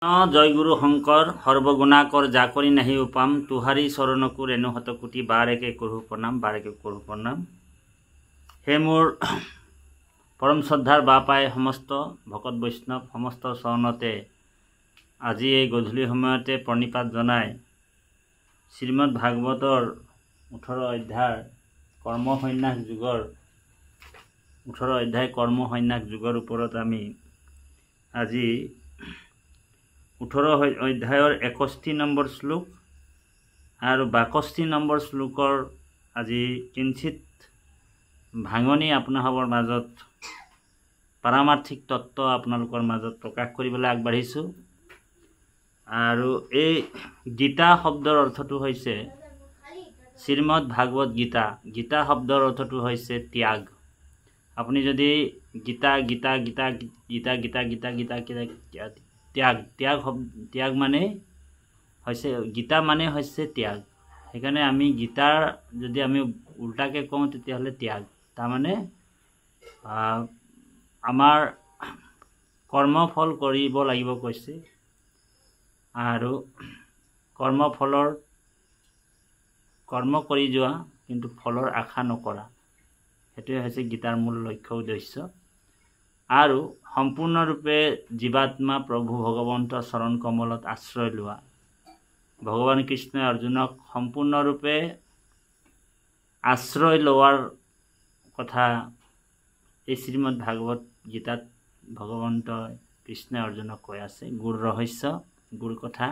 জয় গুৰু শংকৰ সৰ্বগুণাকৰ জাকৰি নাহি উপাম তুহাৰী চৰণকো ৰেণু শতকোটি বাৰেকে কৰোঁ প্ৰণাম হে মোৰ পৰম শ্ৰদ্ধাৰ বাপাই সমস্ত ভকত বৈষ্ণৱ সমস্ত চৰণতে আজি এই গধূলি সময়তে প্ৰণিপাত জনাই শ্ৰীমদ ভাগৱতৰ 18 অধ্যায় কৰ্মসন্ন্যাস যুগৰ ওপৰত আমি আজি 18 অধ্যায়ৰ 61 নম্বৰ শ্লোক আৰু 62 নম্বৰ শ্লোকৰ আজি কিঞ্চিত ভাঙনি আপোনালোকৰ মাজত পাৰমাৰ্থিক তত্ত্ব আপোনালোকৰ মাজত প্ৰকাশ কৰিবলৈ আগবাঢ়িছোঁ। আৰু এই গীতা শব্দৰ অৰ্থটো হৈছে শ্ৰীমদ ভাগৱত গীতা। গীতা শব্দৰ অৰ্থটো হৈছে ত্যাগ। আপুনি যদি ত্যাগ মানে হৈছে গীতা মানে হৈছে ত্যাগ। সেইকাৰণে আমি গীতাৰ যদি আমি উল্টাকে কওঁ তেতিয়াহ'লে ত্যাগ তাৰমানে আমাৰ কৰ্মফল কৰিব লাগিব কৈছে আৰু কৰ্ম কৰি যোৱা কিন্তু ফলৰ আশা নকৰা, সেইটোৱে হৈছে গীতাৰ মূল লক্ষ্য উদ্দেশ্য। আৰু সম্পূৰ্ণৰূপে জীৱাত্মা প্ৰভু ভগৱন্তৰ চৰণ কমলত আশ্ৰয় লোৱা। ভগৱান কৃষ্ণই অৰ্জুনক সম্পূৰ্ণৰূপে আশ্ৰয় লোৱাৰ কথা এই শ্ৰীমদ ভাগৱত গীতাত ভগৱন্ত কৃষ্ণই অৰ্জুনক কৈ আছে। গুৰ ৰহস্য, গুৰ কথা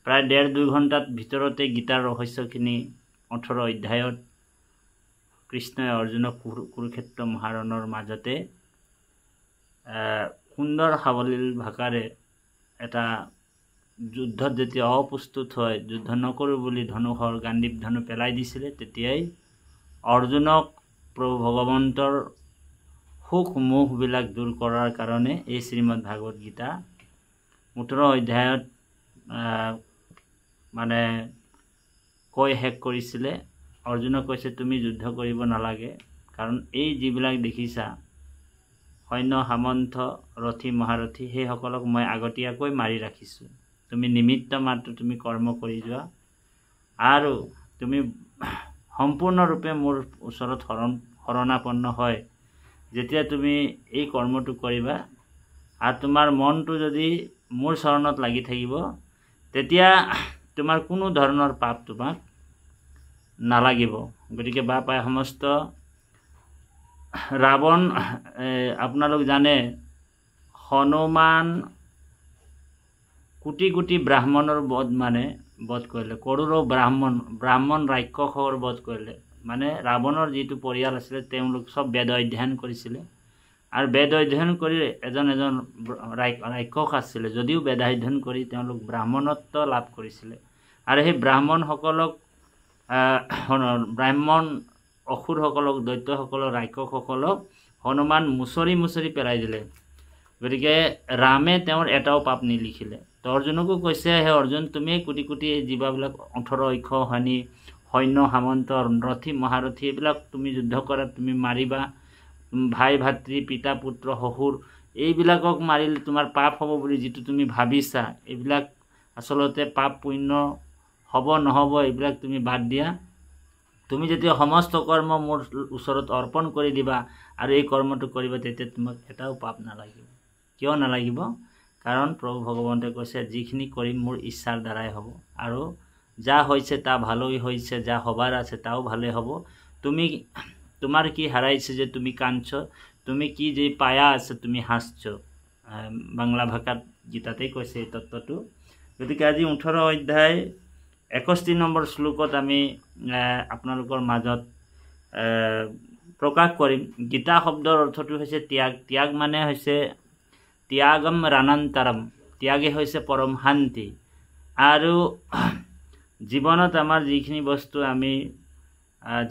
প্ৰায় 1.5-2 ঘণ্টাত ভিতৰতে গীতাৰ ৰহস্যখিনি 18 অধ্যায়ত কৃষ্ণই অৰ্জুনক কুৰুক্ষেত্ৰ মহাৰণৰ মাজতে সুন্দৰ সাৱলীল ভাষাৰে এটা যুদ্ধত যেতিয়া অপ্ৰস্তুত হয়, যুদ্ধ নকৰোঁ বুলি ধনুষৰ গাণ্ডীৱ ধনু পেলাই দিছিলে, তেতিয়াই অৰ্জুনক প্ৰভু ভগৱন্তৰ সুখ মোহবিলাক দূৰ কৰাৰ কাৰণে এই শ্ৰীমদ ভাগৱত গীতা 18 অধ্যায়ত মানে কৈ শেষ কৰিছিলে। অৰ্জুনক কৈছে তুমি যুদ্ধ কৰিব নালাগে, কাৰণ এই যিবিলাক দেখিছা সৈন্য সামন্ত ৰথী মহাৰথী সেইসকলক মই আগতীয়াকৈ মাৰি ৰাখিছোঁ। তুমি নিমিত্ত মাত্ৰ, তুমি কৰ্ম কৰি যোৱা আৰু তুমি সম্পূৰ্ণৰূপে মোৰ ওচৰত শৰণাপন্ন হয় যেতিয়া তুমি এই কৰ্মটো কৰিবা আৰু তোমাৰ মনটো যদি মোৰ চৰণত লাগি থাকিব, তেতিয়া তোমাৰ কোনো ধৰণৰ পাপ তোমাক নালাগিব। গতিকে বাপাই সমস্ত ৰাৱণ আপোনালোক জানে হনুমান কোটি কোটি ব্ৰাহ্মণৰ বধ কৰিলে, কৰোড়ৰ ব্ৰাহ্মণ ৰাক্ষসৰ বধ কৰিলে। মানে ৰাৱণৰ যিটো পৰিয়াল আছিলে তেওঁলোক চব বেদ অধ্যয়ন কৰিছিলে আৰু বেদ অধ্যয়ন কৰি এজন ৰাক্ষস আছিলে, যদিও বেদ অধ্যয়ন কৰি তেওঁলোক ব্ৰাহ্মণত্ব লাভ কৰিছিলে। আৰু সেই ব্ৰাহ্মণ অসুৰসকলক, দৈত্যসকলক, ৰাক্ষসসকলক হনুমান মুচৰি পেলাই দিলে। গতিকে ৰামে তেওঁৰ এটাও পাপ নিলিখিলে। তো অৰ্জুনকো কৈছে, হে অৰ্জুন, তুমি কোটি কোটি জীৱাবিলাক 18 অক্ষ হানি সৈন্য সামন্ত ৰথী মহাৰথী এইবিলাক তুমি যুদ্ধ কৰা, তুমি মাৰিবা। ভাই ভাতৃ পিতা পুত্ৰ শহুৰ এইবিলাকক মাৰিলে তোমাৰ পাপ হ'ব বুলি যিটো তুমি ভাবিছা, এইবিলাক আচলতে পাপ পুণ্য হ'ব নহ'ব এইবিলাক তুমি বাদ দিয়া। তুমি যেতিয়া সমস্ত কৰ্ম মোৰ ওচৰত অৰ্পণ কৰি দিবা আৰু এই কৰ্মটো কৰিবা, তেতিয়া তোমাক এটাও পাপ নালাগিব। কিয় নালাগিব? কাৰণ প্ৰভু ভগৱন্তে কৈছে যিখিনি কৰিম মোৰ ইচ্ছাৰ দ্বাৰাই হ'ব আৰু যা হৈছে তা ভালেই হৈছে, যা হবার আছে তাও ভালে হ'ব। তোমার কি হারাইছে যে তুমি কাঁদছ, তুমি কি যে পায়া আছে তুমি হাসছ। বাংলা ভাষাত গীতাতেই কৈছে এই তত্ত্বটো। গতিকে আজি 18 অধ্যায় 61 নম্বৰ শ্লোকত আমি আপোনালোকৰ মাজত প্ৰকাশ কৰিম। গীতা শব্দৰ অৰ্থটো হৈছে ত্যাগ। ত্যাগ মানে হৈছে ত্যাগম ৰাণান্তৰম, ত্যাগে হৈছে পৰম শান্তি। আৰু জীৱনত আমাৰ যিখিনি বস্তু আমি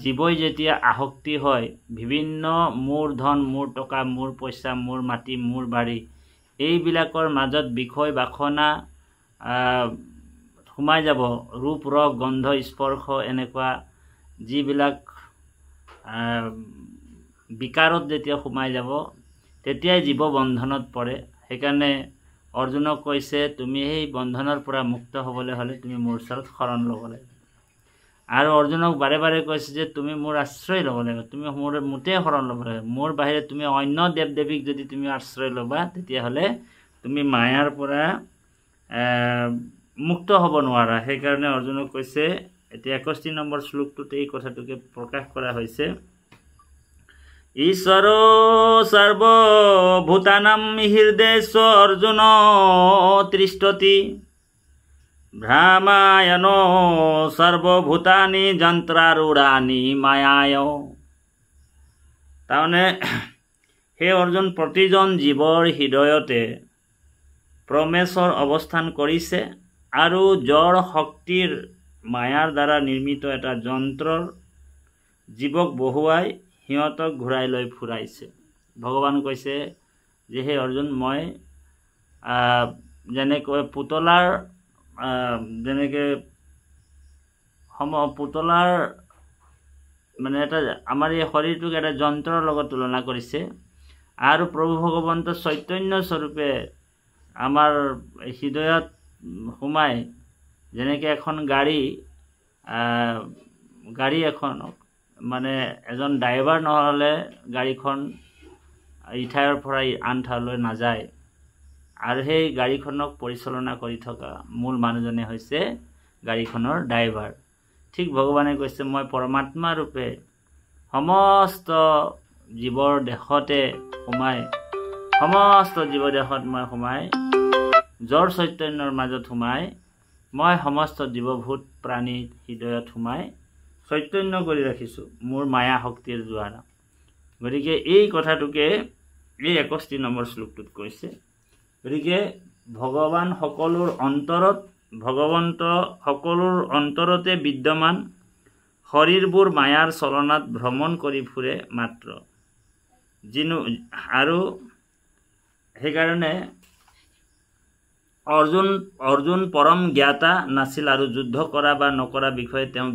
জীৱই যেতিয়া আসক্তি হয়, বিভিন্ন মোৰ ধন, মোৰ টকা, মোৰ পইচা, মোৰ মাটি, মোৰ বাৰী এইবিলাকৰ মাজত বিষয় বাসনা সোমাই যাব। ৰূপ ৰস গন্ধ স্পৰ্শ এনেকুৱা যিবিলাক বিকাৰত যেতিয়া সোমাই যাব তেতিয়াই জীৱ বন্ধনত পৰে। সেইকাৰণে অৰ্জুনক কৈছে তুমি এই বন্ধনৰ পৰা মুক্ত হ'বলৈ হ'লে তুমি মোৰ ওচৰত শৰণ ল'ব লাগিব আৰু অৰ্জুনক বাৰে বাৰে কৈছে যে তুমি মোৰ আশ্ৰয় ল'ব লাগিব তুমি মোৰ মোটেই শৰণ ল'ব লাগিব মোৰ বাহিৰে তুমি অন্য দেৱ দেৱীক যদি তুমি আশ্ৰয় ল'বা তেতিয়াহ'লে তুমি মায়াৰ পৰা মুক্ত হ'ব নোৱাৰা সেইকাৰণে অৰ্জুনক কৈছে এতিয়া 61 নম্বৰ শ্লোকটোত এই কথাটোকে প্ৰকাশ কৰা হৈছে ঈশ্বৰ সৰ্বভূতানাম হৃদেশ অৰ্জুন তৃষ্টতি ভ্ৰামায়ণ সৰ্বভূতানি যন্ত্ৰাৰূঢ়ানি মায়ায় তাৰমানে হে অৰ্জুন প্ৰতিজন জীৱৰ হৃদয়তে পৰমেশ্বৰ অৱস্থান কৰিছে আৰু জড় শক্তিৰ মায়াৰ দ্বাৰা নিৰ্মিত এটা যন্ত্ৰৰ জীৱক বহুৱাই সিহঁতক ঘূৰাই লৈ ফুৰাইছে ভগৱান কৈছে যে হে অৰ্জুন মই যেনেকৈ পুতলাৰ যেনেকৈ পুতলাৰ মানে এটা আমাৰ এই শৰীৰটোক এটা যন্ত্ৰৰ লগত তুলনা কৰিছে আৰু প্ৰভু ভগৱন্ত চৈতন্য স্বৰূপে আমাৰ হৃদয়ত সোমাই যেনেকৈ এখন গাড়ী এখনক মানে এজন ড্ৰাইভাৰ নহ'লে গাড়ীখন ইঠাইৰ পৰা আন ঠাইলৈ নাযায় আৰু সেই গাড়ীখনক পৰিচালনা কৰি থকা মূল মানুহজনে হৈছে গাড়ীখনৰ ড্ৰাইভাৰ ঠিক ভগৱানে কৈছে মই পৰমাত্মা ৰূপে সমস্ত জীৱৰ দেহতে সোমাই মই জড় চৈতন্যৰ মাজত সোমাই মই সমস্ত জীৱভূত প্ৰাণীৰ হৃদয়ত সোমাই চৈতন্য কৰি ৰাখিছোঁ মোৰ মায়া শক্তিৰ দ্বাৰা গতিকে এই কথাটোকে এই 61 নম্বৰ শ্লোকটোত কৈছে গতিকে ভগৱান ভগৱন্ত সকলোৰ অন্তৰতে বিদ্যমান শৰীৰবোৰ মায়াৰ চলনাত ভ্ৰমণ কৰি ফুৰে মাত্ৰ আৰু সেইকাৰণে অৰ্জুন পৰম জ্ঞাতা নাছিল আৰু যুদ্ধ কৰা বা নকৰা বিষয়ে তেওঁ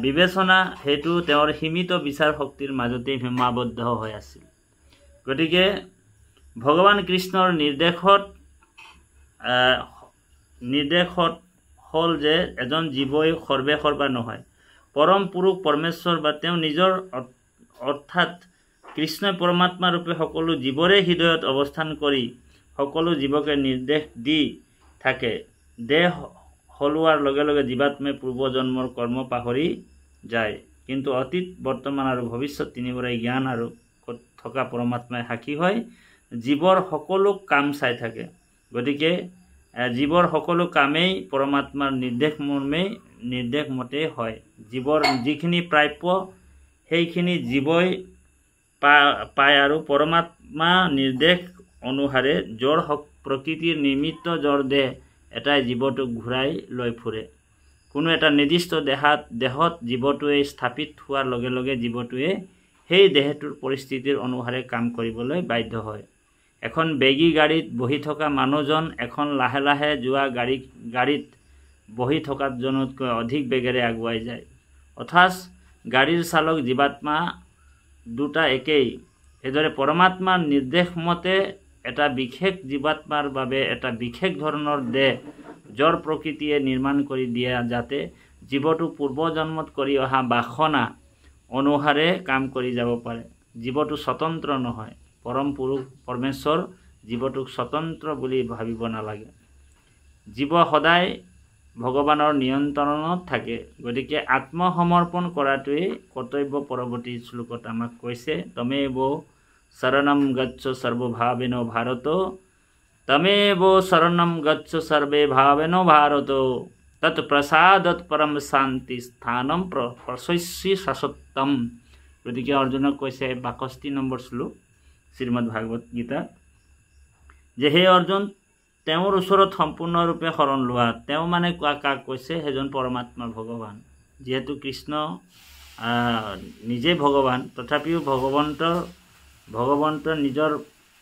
বিবেচনা সেইটো তেওঁৰ সীমিত বিচাৰ শক্তিৰ মাজতে সীমাবদ্ধ হৈ আছিল গতিকে ভগৱান কৃষ্ণৰ নিৰ্দেশত হ'ল যে এজন জীৱই সৰ্বা নহয় পৰম পুৰুষ পৰমেশ্বৰ বা তেওঁ নিজৰ অৰ্থাৎ কৃষ্ণ পৰমাত্মা ৰূপে সকলো জীৱৰে হৃদয়ত অৱস্থান কৰি সকলো জীৱকে নিৰ্দেশ দি থাকে দেহ হলোৱাৰ লগে লগে জীৱাত্মাই পূৰ্বজন্মৰ কৰ্ম পাহৰি যায় কিন্তু অতীত বৰ্তমান আৰু ভৱিষ্যত তিনিওৰে জ্ঞান আৰু থকা পৰমাত্মাই সাক্ষী হয় জীৱৰ সকলো কাম চাই থাকে গতিকে জীৱৰ সকলো কামেই পৰমাত্মাৰ নিৰ্দেশ মতে হয় জীৱৰ যিখিনি প্ৰাপ্য সেইখিনি জীৱই পায় আৰু পৰমাত্মা নিৰ্দেশ অনুসাৰে জড় প্ৰকৃতিৰ নিমিত্ত জড় দেহ এটাই জীৱটোক ঘূৰাই লৈ ফুৰে কোনো এটা নিৰ্দিষ্ট দেহত জীৱটোৱে স্থাপিত হোৱাৰ লগে লগে জীৱটোৱে সেই দেহটোৰ পৰিস্থিতিৰ অনুসাৰে কাম কৰিবলৈ বাধ্য হয় এখন বেগী গাড়ীত বহি থকা মানুহজন এখন লাহে লাহে যোৱা গাড়ীত বহি থকাজনতকৈ অধিক বেগেৰে আগুৱাই যায় অৰ্থাৎ গাড়ীৰ চালক জীৱাত্মা দুটা একেই সেইদৰে পৰমাত্মাৰ নিৰ্দেশ মতে এটা বিশেষ জীৱাত্মাৰ বাবে এটা বিশেষ ধৰণৰ দেহ জড় প্ৰকৃতিয়ে নিৰ্মাণ কৰি দিয়া যাতে জীৱটো পূৰ্বজন্মত কৰি অহা বাসনা অনুসাৰে কাম কৰি যাব পাৰে জীৱটো স্বতন্ত্ৰ নহয় পৰম পুৰুষ পৰমেশ্বৰ জীৱটোক স্বতন্ত্ৰ বুলি ভাবিব নালাগে জীৱ সদায় ভগৱানৰ নিয়ন্ত্ৰণত থাকে গতিকে আত্মসমৰ্পণ কৰাটোৱে কৰ্তব্য পৰৱৰ্তী শ্লোকত আমাক কৈছে তমেব শৰণম গচ্ছ সৰ্বভাৱেন ভাৰত তমেব শৰণম গচ্ছ সৰ্বে ভাৱেন ভাৰত তৎ প্ৰসাদত পৰম শান্তি স্থানম প্ৰশস্যি শাশ্বতম গতিকে অৰ্জুনক কৈছে 62 নম্বৰ শ্লোক শ্ৰীমদ ভাগৱত গীতা যে হে অৰ্জুন তেওঁৰ ওচৰত সম্পূৰ্ণৰূপে শৰণ লোৱা তেওঁ মানে কাক কৈছে সেইজন পৰমাত্মা ভগৱান যেহেতু কৃষ্ণ নিজে ভগৱান তথাপিও ভগৱন্তৰ নিজৰ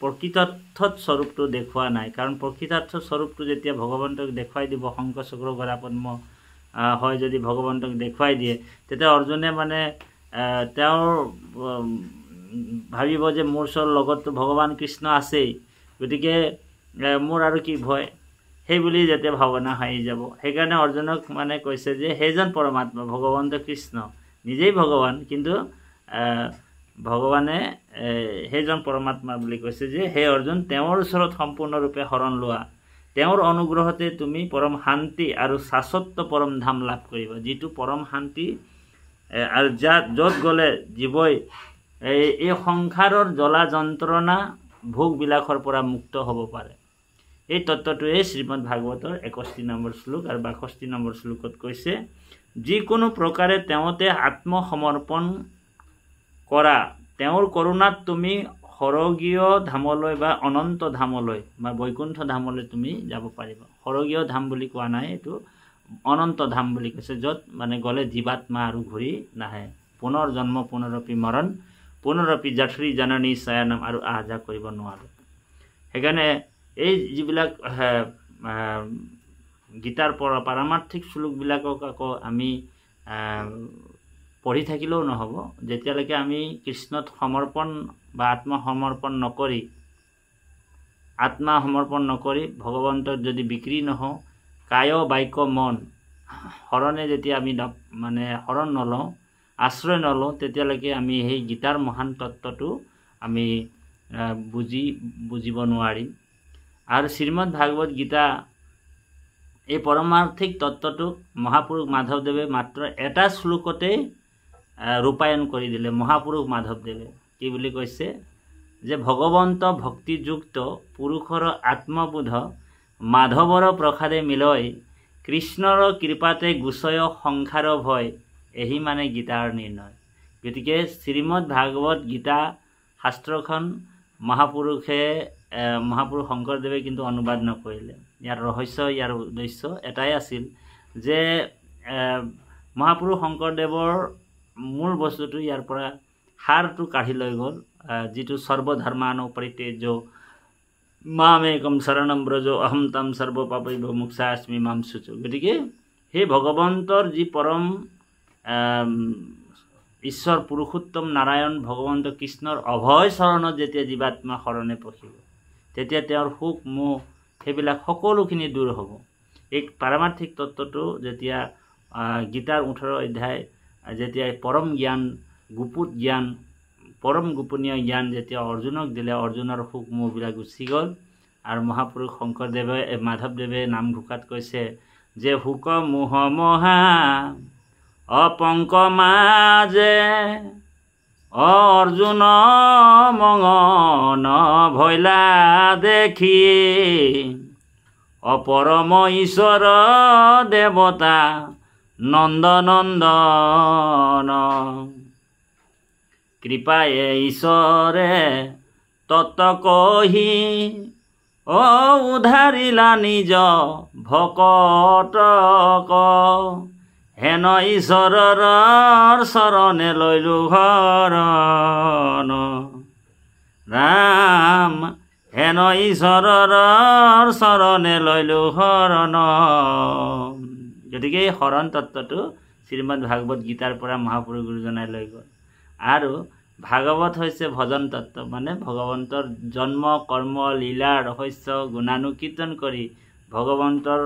প্ৰকৃতাৰ্থত স্বৰূপটো দেখুওৱা নাই কাৰণ প্ৰকৃতাৰ্থ স্বৰূপটো যেতিয়া ভগৱন্তক দেখুৱাই দিব শংখ চক্ৰ গদা পদ্ম হয় যদি ভগৱন্তক দেখুৱাই দিয়ে তেতিয়া অৰ্জুনে মানে তেওঁৰ ভাবিব যে মোৰ ওচৰৰ লগততো ভগৱান কৃষ্ণ আছেই গতিকে মোৰ আৰু কি ভয় সেই বুলি যাতে ভাৱনা হৈ যাব। সেইকাৰণে অৰ্জুনক মানে কৈছে যে সেইজন পৰমাত্মা ভগৱন্ত কৃষ্ণ নিজেই ভগৱান, কিন্তু ভগৱানে সেইজন পৰমাত্মা বুলি কৈছে যে হে অৰ্জুন, তেওঁৰ ওচৰত সম্পূৰ্ণৰূপে শৰণ লোৱা, তেওঁৰ অনুগ্ৰহতে তুমি পৰম শান্তি আৰু শাশ্বত পৰম ধাম লাভ কৰিবা, যিটো পৰম শান্তি আৰু য'ত গ'লে জীৱই এই সংসাৰৰ জ্বলা যন্ত্ৰণা ভোগবিলাকৰ পৰা মুক্ত হ'ব পাৰে। এই তত্ত্বটোৱে শ্ৰীমদ ভাগৱতৰ 61 নম্বৰ শ্লোক আৰু 62 নম্বৰ শ্লোকত কৈছে, যিকোনো প্ৰকাৰে তেওঁতে আত্মসমৰ্পণ কৰা, তেওঁৰ কৰোণাত তুমি সৰগীয় ধামলৈ বা অনন্ত ধামলৈ বা বৈকুণ্ঠ ধামলৈ তুমি যাব পাৰিবা। সৰগীয় ধাম বুলি কোৱা নাই, এইটো অনন্ত ধাম বুলি কৈছে, য'ত মানে গ'লে জীৱাত্মা আৰু ঘূৰি নাহে, পুনৰ জন্ম পুনৰপি মৰণ পুনৰপি জাঠৰি জাননী ছায়ানাম আৰু আহ যাহ কৰিব নোৱাৰে। সেইকাৰণে এই যিবিলাক গীতাৰ পৰা পাৰমাৰ্থিক শ্লোকবিলাকক আকৌ আমি পঢ়ি থাকিলেও নহ'ব, যেতিয়ালৈকে আমি কৃষ্ণত সমৰ্পণ বা আত্মসমৰ্পণ নকৰি ভগৱন্তক যদি বিক্ৰী নহওঁ, কায় বাক্য মন শৰণে যেতিয়া আমি মানে শৰণ নলওঁ, আশ্ৰয় নলওঁ, তেতিয়ালৈকে আমি সেই গীতাৰ মহান তত্ত্বটো আমি বুজিব নোৱাৰিম। আৰু শ্ৰীমদ ভাগৱত গীতা এই পৰমাৰ্থিক তত্ত্বটোক মহাপুৰুষ মাধৱদেৱে মাত্ৰ এটা শ্লোকতেই ৰূপায়ণ কৰি দিলে। মহাপুৰুষ মাধৱদেৱে কি বুলি কৈছে যে ভগৱন্ত ভক্তিযুক্ত পুৰুষৰ আত্মবোধ মাধৱৰ প্ৰসাদে মিলয়, কৃষ্ণৰ কৃপাতে গুচয় সংসাৰ ভয়, এহি মানে গীতাৰ নিৰ্ণয়। গতিকে শ্ৰীমদ ভাগৱত গীতা শাস্ত্ৰখন মহাপুৰুষ শংকৰদেৱে কিন্তু অনুবাদ নকৰিলে। ইয়াৰ ৰহস্য, ইয়াৰ উদ্দেশ্য এটাই আছিল যে মহাপুৰুষ শংকৰদেৱৰ মূল বস্তুটো ইয়াৰ পৰা সাৰটো কাঢ়ি লৈ গ'ল, যিটো সৰ্বধৰ্মানো পৰিত্যজ্য মামেকম শৰণম ব্ৰজ অহম তম সৰ্বপাপৈঃ মোক্ষাস্মি মাম শুচো। গতিকে সেই ভগৱন্তৰ যি পৰম ঈশ্বৰ পুৰুষোত্তম নাৰায়ণ ভগৱন্ত কৃষ্ণৰ অভয় চৰণত যেতিয়া জীৱাত্মা শৰণে পখিব, তেতিয়া তেওঁৰ সুখ মোহ সেইবিলাক সকলোখিনি দূৰ হ'ব। এই পাৰমাৰ্থিক তত্ত্বটো যেতিয়া গীতাৰ 18 অধ্যায় যেতিয়া পৰম জ্ঞান, গুপুত জ্ঞান, পৰম গোপনীয় জ্ঞান যেতিয়া অৰ্জুনক দিলে, অৰ্জুনৰ সুখ মোহবিলাক গুচি গ'ল। আৰু মহাপুৰুষ মাধৱদেৱে নামঘোষাত কৈছে যে হুক মোহ মহা অপংক মাজে অৰ্জুন মঙন ভৈলা দেখি, অপৰম ঈশ্বৰ দেৱতা নন্দনন্দন, কৃপায়ে ঈশ্বৰে তত্ত্ব কহি উধাৰিলা নিজ ভকতক, হেন ঈশ্বৰৰ চৰণে লৈলো শৰণ, ৰাম হেন ঈশ্বৰৰ চৰণে লৈলো শৰণ। গতিকে এই শৰণ তত্ত্বটো শ্ৰীমদ ভাগৱত গীতাৰ পৰা মহাপুৰুষ গুৰুজনাই লৈ গ'ল। আৰু ভাগৱত হৈছে ভজন তত্ত্ব, মানে ভগৱন্তৰ জন্ম কৰ্ম লীলা ৰহস্য গুণানুকীৰ্তন কৰি ভগৱন্তৰ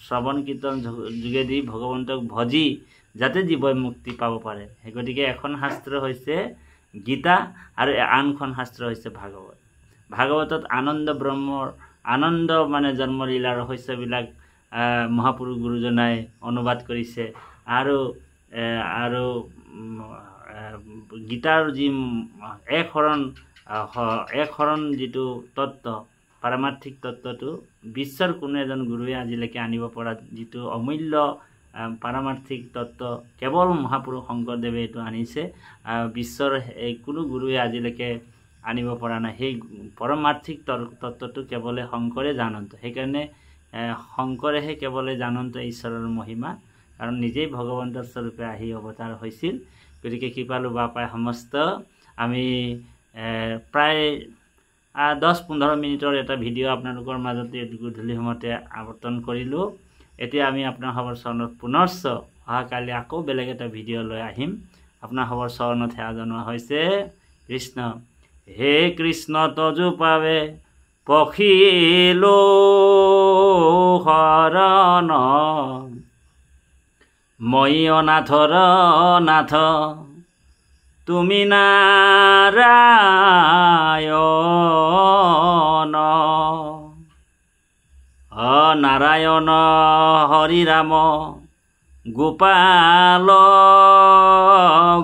শ্ৰৱণ কীৰ্তন যোগেদি ভগৱন্তক ভজি যাতে জীৱই মুক্তি পাব পাৰে। সেই গতিকে এখন শাস্ত্ৰ হৈছে গীতা আৰু আনখন শাস্ত্ৰ হৈছে ভাগৱত। ভাগৱতত আনন্দ ব্ৰহ্মৰ আনন্দ মানে জন্মলীলা ৰহস্যবিলাক মহাপুৰুষ গুৰুজনাই অনুবাদ কৰিছে। আৰু গীতাৰ যি এক শৰণ যিটো তত্ত্ব, পাৰমাৰ্থিক তত্ত্বটো বিশ্বৰ কোনো এজন গুৰুৱে আজিলৈকে আনিব পৰা যিটো অমূল্য পাৰমাৰ্থিক তত্ত্ব কেৱল মহাপুৰুষ শংকৰদেৱে এইটো আনিছে। বিশ্বৰ কোনো গুৰুৱে আজিলৈকে আনিব পৰা নাই। সেই পৰমাৰ্থিক তত্ত্বটো কেৱলে শংকৰে জানন্ত। সেইকাৰণে শংকৰেহে কেৱলে জানন্ত ঈশ্বৰৰ মহিমা, কাৰণ নিজেই ভগৱন্তৰ স্বৰূপে আহি অৱতাৰ হৈছিল। গতিকে কৃপালু বাপাই সমস্ত আমি প্ৰায় 10-15 মিনিটৰ এটা ভিডিঅ' আপোনালোকৰ মাজতে গধূলি সময়তে আৱৰ্তন কৰিলোঁ। এতিয়া আমি আপোনাৰ সবৰ চৰণত পুনশ্চ অহাকালি আকৌ বেলেগ এটা ভিডিঅ' লৈ আহিম। আপোনাৰ সবৰ চৰণত সেৱা জনোৱা হৈছে কৃষ্ণ। হে কৃষ্ণ তজু পাৱে পখিলো শৰণ মই অনাথৰ নাথ তুমি নাৰায়ণ নাৰায়ণ হৰি ৰাম গোপাল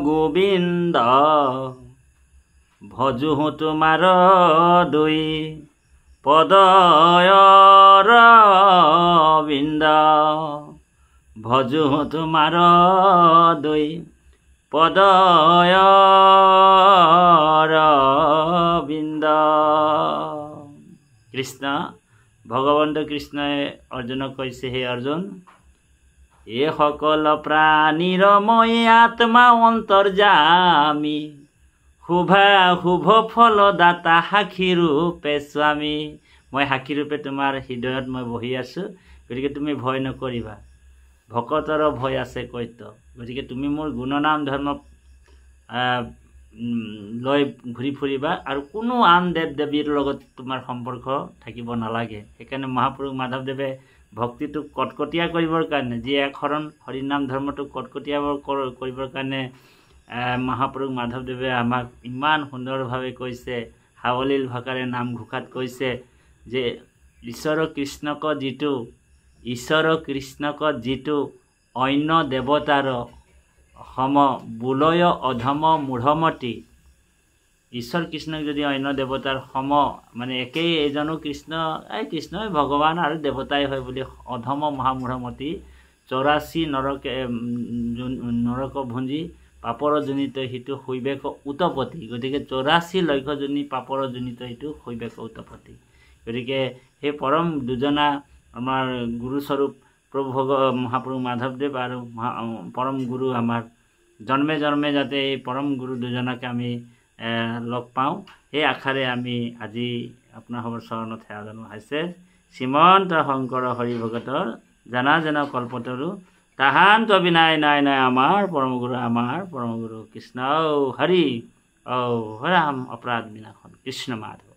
গোবিন্দ ভজো তোমাৰ দুই পদয়ৰ বিন্দ ভজো তোমাৰ দুই পদয়ৰ বিন্দ। কৃষ্ণ ভগৱন্ত কৃষ্ণই অৰ্জুনক কৈছে, হে অৰ্জুন, এই সকল প্ৰাণীৰ মই আত্মা অন্তৰ্যামী, শুভা শুভ ফলদাতা সাক্ষী ৰূপে স্বামী। মই সাক্ষী ৰূপে তোমাৰ হৃদয়ত মই বহি আছোঁ, গতিকে তুমি ভয় নকৰিবা। ভকতৰ ভয় আছে কৈত, গতিকে তুমি মোৰ গুণনাম ধৰ্ম লৈ ঘূৰি ফুৰিবা আৰু কোনো আন দেৱ দেৱীৰ লগত তোমাৰ সম্পৰ্ক থাকিব নালাগে। সেইকাৰণে মহাপুৰুষ মাধৱদেৱে ভক্তিটোক কটকটীয়া কৰিবৰ কাৰণে, যি এক শৰণ হৰিনাম ধৰ্মটোক কটকটীয়া কৰিবৰ কাৰণে মহাপুৰুষ মাধৱদেৱে আমাক ইমান সুন্দৰভাৱে কৈছে, সাৱলীল ভাষাৰে নামঘোষাত কৈছে যে ঈশ্বৰ কৃষ্ণক যিটো অন্য দেৱতাৰ সম বুলয় অধম মূঢ়মতি। ঈশ্বৰ কৃষ্ণক যদি অন্য দেৱতাৰ সম মানে একেই এজনো কৃষ্ণই ভগৱান আৰু দেৱতাই হয় বুলি অধম মহামূঢ়মতি 84 নৰক ভুঞ্জি পাপৰ জনিত সিটো শৈবেক উৎপত্তি। গতিকে 84 লক্ষজনী পাপৰ জনিত সিটো শৈবেক উৎপত্তি। গতিকে সেই পৰম দুজনা আমাৰ গুৰুস্বৰূপ প্ৰভু মহাপুৰুষ মাধৱদেৱ আৰু পৰম গুৰু আমাৰ জন্মে জন্মে যাতে এই পৰম গুৰু দুজনাকে আমি লগ পাওঁ, সেই আশাৰে আমি আজি আপোনাসৱৰ চৰণত সেৱা জনোৱা হৈছে। শ্ৰীমন্ত শংকৰ হৰি ভকতৰ জানা জানা কল্পতৰু তাহান্ত বিনাই নাই নাই আমাৰ পৰম গুৰু কৃষ্ণ হৰি ৰাম অপৰাধ বিনাশন কৃষ্ণ মাধৱ।